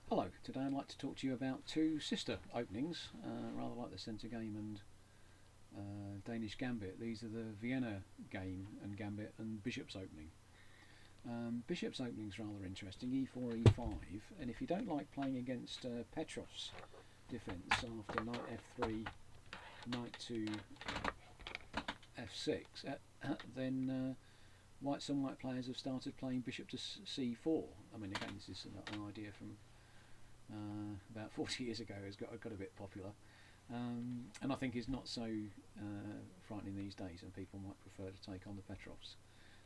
Hello, today I'd like to talk to you about two sister openings, rather like the centre game and Danish Gambit. These are the Vienna game and Gambit and Bishop's opening. Bishop's opening is rather interesting, e4, e5, and if you don't like playing against Petrov's defence after knight f3, knight to f6, then some white players have started playing bishop to c4. I mean, again, this is an idea from about 40 years ago, has got a bit popular, and I think is not so frightening these days, and people might prefer to take on the Petrovs.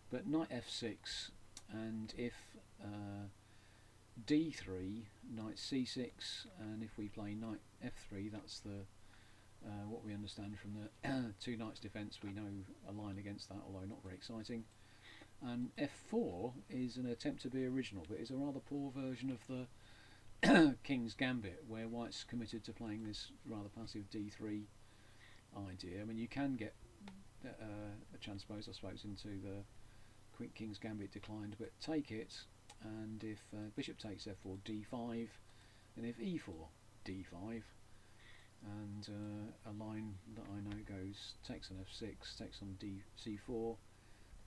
But knight f6, and if d3, knight c6, and if we play knight f3, that's the what we understand from the two knights defence. We know a line against that, although not very exciting. And f4 is an attempt to be original, but is a rather poor version of the King's Gambit, where white's committed to playing this rather passive d3 idea. I mean, you can get a transpose, I suppose, into the King's Gambit declined, but take it, and if bishop takes f4, d5, and if e4, d5, and a line that I know goes takes on f6, takes on c4,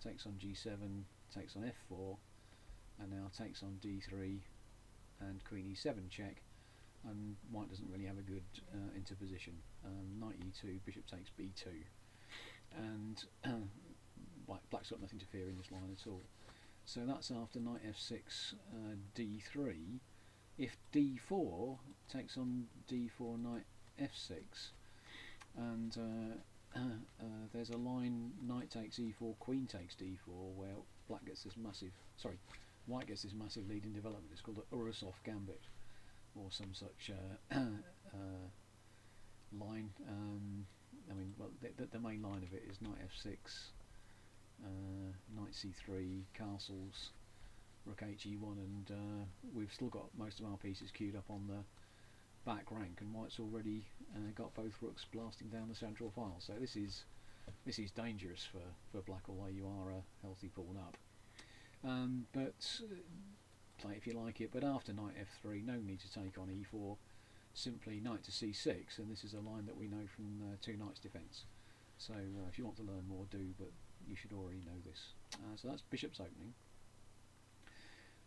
takes on g7, takes on f4, and now takes on d3, and queen e7 check, and white doesn't really have a good interposition. Knight e2, bishop takes b2, and black's got nothing to fear in this line at all. So that's after knight f6, d3. If d4 takes on d4, knight f6, and there's a line knight takes e4, queen takes d4, where white gets this massive lead in development. It's called the Urusov Gambit, or some such line. I mean, well, the main line of it is knight f6, knight c3, castles, rook he1, and we've still got most of our pieces queued up on the back rank, and white's already got both rooks blasting down the central file. So this is dangerous for black, although you are a healthy pawn up. But play if you like it. But after knight f3, no need to take on e4. Simply knight to c6, and this is a line that we know from two knights defence. So if you want to learn more, do, but you should already know this. So that's bishop's opening.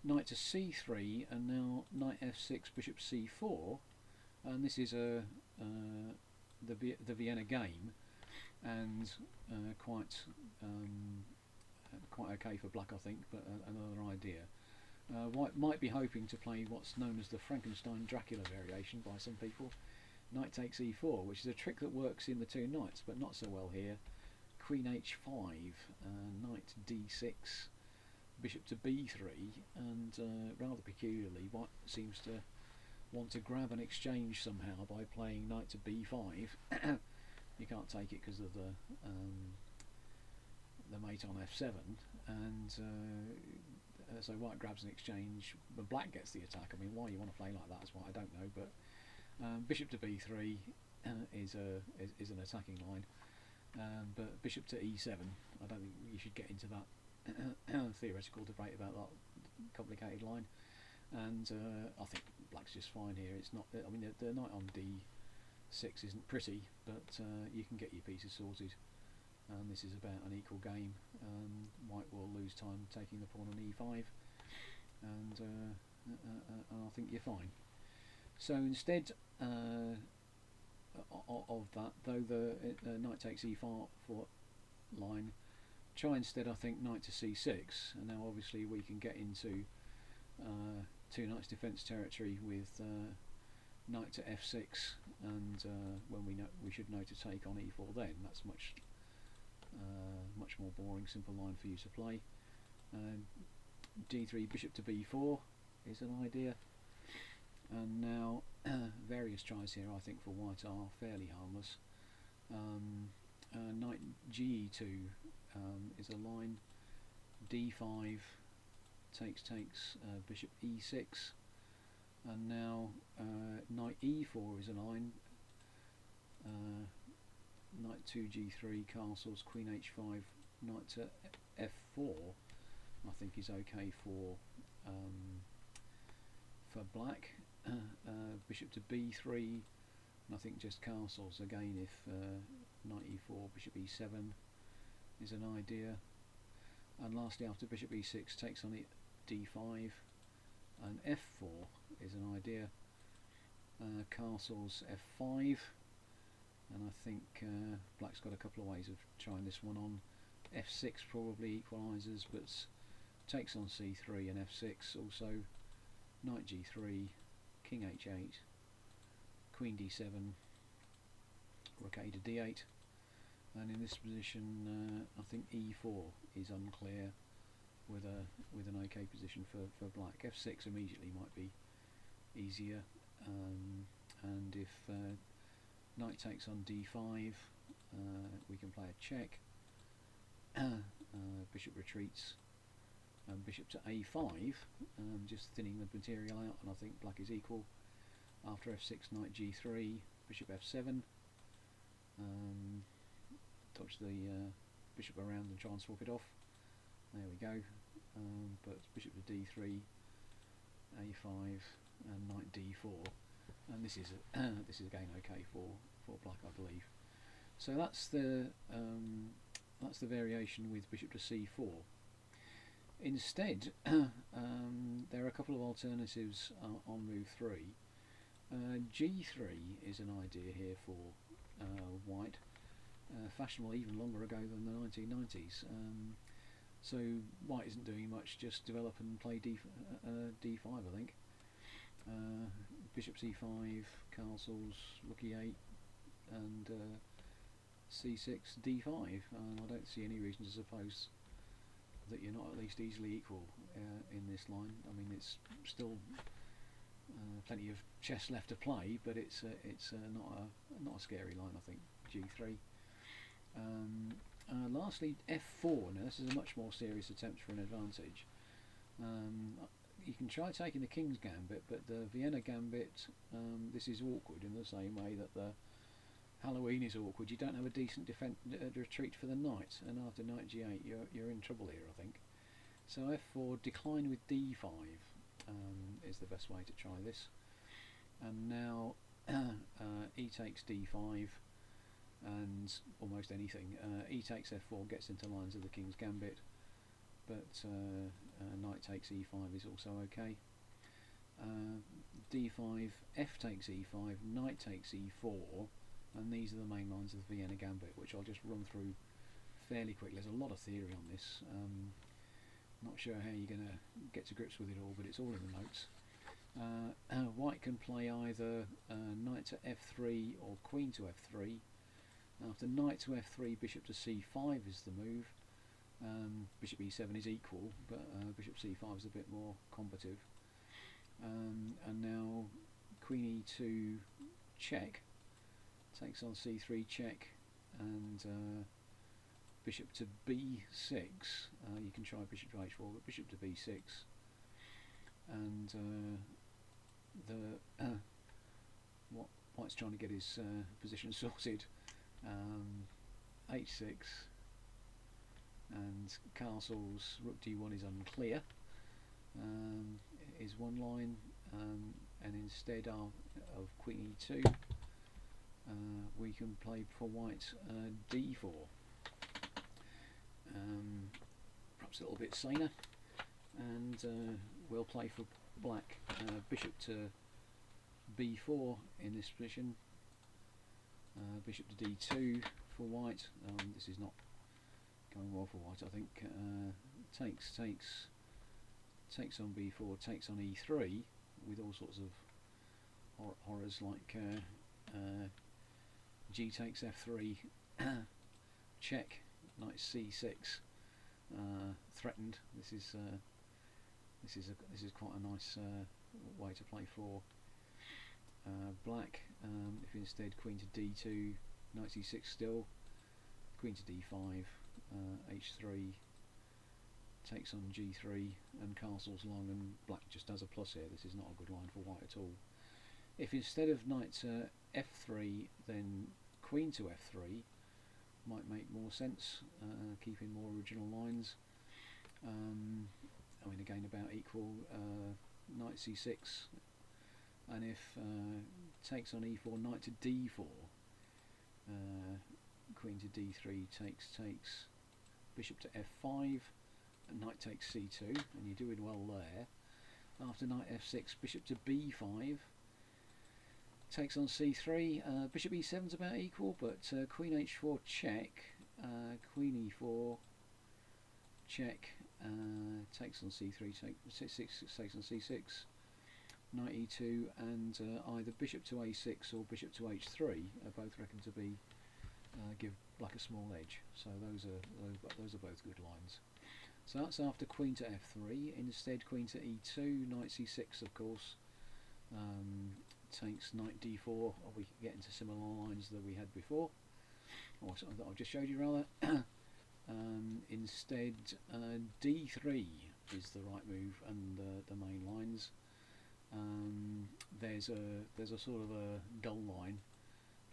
Knight to c3, and now knight f6, bishop c4, and this is the Vienna game, and quite okay for black, I think, but another idea. White might be hoping to play what's known as the Frankenstein Dracula variation by some people. Knight takes e4, which is a trick that works in the two knights, but not so well here. Queen h5, knight d6, bishop to b3, and rather peculiarly, white seems to want to grab an exchange somehow by playing knight to b5. You can't take it because of the mate on f7, and so white grabs an exchange, but black gets the attack. I mean, why you want to play like that is what I don't know, but bishop to b3 is an attacking line, but bishop to e7, I don't think you should get into that theoretical debate about that complicated line, and I think black's just fine here. It's not, I mean, the knight on d6 isn't pretty, but you can get your pieces sorted. And this is about an equal game. White will lose time taking the pawn on e5, and I think you're fine. So instead of that, though the knight takes e4 line, try instead, I think, knight to c6, and now obviously we can get into two knights defence territory with knight to f6, and when we should know to take on e4, then that's much more boring, simple line for you to play. d3, bishop to b4 is an idea, and now various tries here I think for white are fairly harmless. Knight ge2 is a line, d5 takes, bishop e6, and now knight e4 is a line, knight 2 g3, castles, queen h5, knight to f4 I think is okay for black, bishop to b3, and I think just castles again if knight e4, bishop e7 is an idea. And lastly, after bishop e6 takes on d5, and f4 is an idea. Castles f5, and I think black's got a couple of ways of trying this one on. f6 probably equalises, but takes on c3 and f6 also. Knight g3, king h8, queen d7, rook a to d8, and in this position I think e4 is unclear with an okay position for black. f6 immediately might be easier, and if knight takes on d5, we can play a check. Bishop retreats, bishop to a5, just thinning the material out, and I think black is equal. After f6, knight g3, bishop f7, dodge the bishop around and try and swap it off. There we go. But bishop to d3, a5, and knight d4, and this is again okay for black, I believe. So that's the variation with bishop to c4. Instead, there are a couple of alternatives on move 3. g3 is an idea here for white, fashionable even longer ago than the 1990s. So white isn't doing much, just develop and play d5, I think. Bishop c5, castles, rook e8, and c6, d5. I don't see any reason to suppose that you're not at least easily equal in this line. I mean, it's still plenty of chess left to play, but it's not a scary line, I think. g3. Lastly, f4. Now this is a much more serious attempt for an advantage. You can try taking the king's gambit, but the Vienna gambit, this is awkward in the same way that the Halloween is awkward. You don't have a decent retreat for the knight, and after knight g8 you're in trouble here, I think. So f4, decline with d5 is the best way to try this. And now e takes d5, and almost anything. E takes f4 gets into lines of the king's gambit, but knight takes e5 is also okay. d5, f takes e5, knight takes e4, and these are the main lines of the Vienna gambit, which I'll just run through fairly quickly. There's a lot of theory on this. Not sure how you're going to get to grips with it all, but it's all in the notes. White can play either knight to f3 or queen to f3. After knight to f3, bishop to c5 is the move. Bishop e7 is equal, but bishop c5 is a bit more combative. And now queen e2 check, takes on c3 check, and bishop to b6. You can try bishop to h4, but bishop to b6, and what White's trying to get his position sorted. h6 and castles, rook d1 is unclear, is one line, and instead of queen e2 we can play for white d4, perhaps a little bit saner, and we'll play for black bishop to b4 in this position, bishop to d2 for white. This is not going well for white, I think. Takes on b4, takes on e3 with all sorts of horrors like g takes f3 check, knight c6 threatened. This is quite a nice way to play for black. If instead queen to d2, knight c6 still, queen to d5, h3, takes on g3 and castles long, and black just has a plus here. This is not a good line for white at all. If instead of knight to f3 then queen to f3 might make more sense, keeping more original lines. I mean, again about equal. Knight c6 and if takes on e4, knight to d4, queen to d3 takes, bishop to f5, and knight takes c2, and you're doing well there. After knight f6, bishop to b5, takes on c3, bishop e7's about equal, but queen h4 check, queen e4 check, takes on c3, takes on c6, knight e2, and either bishop to a6 or bishop to h3 are both reckoned to be give black a small edge. So those are both good lines. So that's after queen to f3. Instead, queen to e2, knight c6, of course, takes knight d4, or we can get into similar lines that we had before, or that I've just showed you rather. Instead, d3 is the right move and the main lines. There's a sort of a dull line,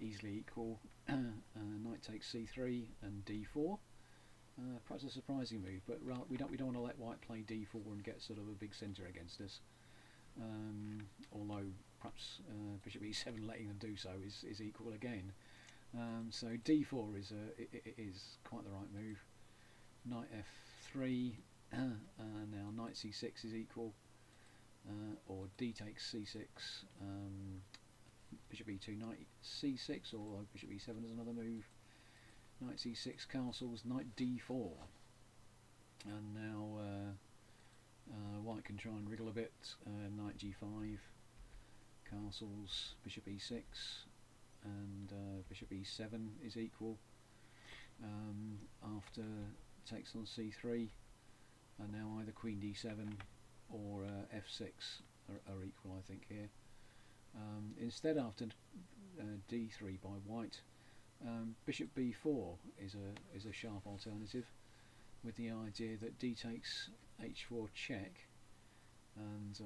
easily equal. Knight takes c3 and d4. Perhaps a surprising move, but we don't want to let white play d4 and get sort of a big centre against us. Although perhaps bishop e7 letting them do so is equal again. So d4 is quite the right move. Knight f3, now knight c6 is equal, or d takes c6, bishop e2, knight c6, or bishop e7 is another move. Knight c6 castles, knight d4, and now white can try and wriggle a bit. Knight g5, castles, bishop e6, and bishop e7 is equal. After takes on c3, and now either queen d7 or f6 are equal, I think, here. Instead, after d3 by white, bishop b4 is a sharp alternative, with the idea that d takes h4 check, and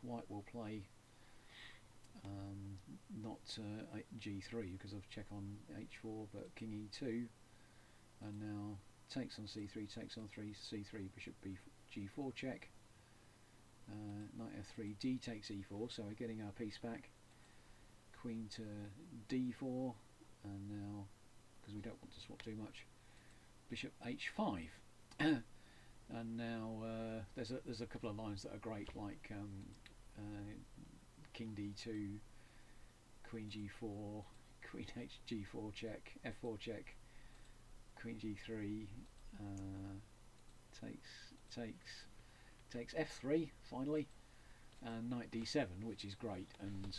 white will play not g3 because of check on h4, but king e2, and now takes on c3, takes on c3, bishop g4 check, knight f3, d takes e4, so we're getting our piece back, queen to d4, and now, because we don't want to swap too much, bishop h5. And now there's a couple of lines that are great, like king d2, queen g4, queen h g4 check, f4 check, queen g3, takes f3 finally, and knight d7, which is great and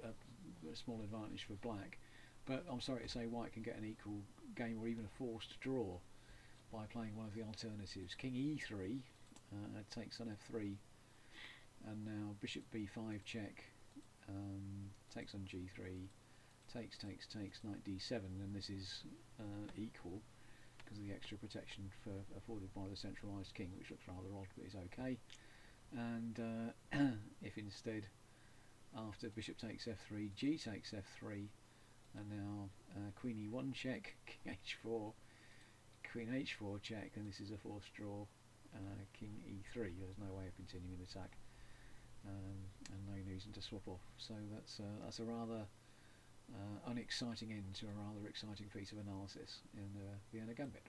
a small advantage for black. But I'm sorry to say white can get an equal game or even a forced draw by playing one of the alternatives. King e3 takes on f3, and now bishop b5 check, takes on g3, takes, knight d7, and this is equal because of the extra protection afforded by the centralised king, which looks rather odd but is okay. And if instead, after bishop takes f3, g takes f3, and now queen e1 check, king h4, queen h4 check, and this is a forced draw, king e3, there's no way of continuing the attack, and no reason to swap off. So that's a rather unexciting end to a rather exciting piece of analysis in the Vienna Gambit.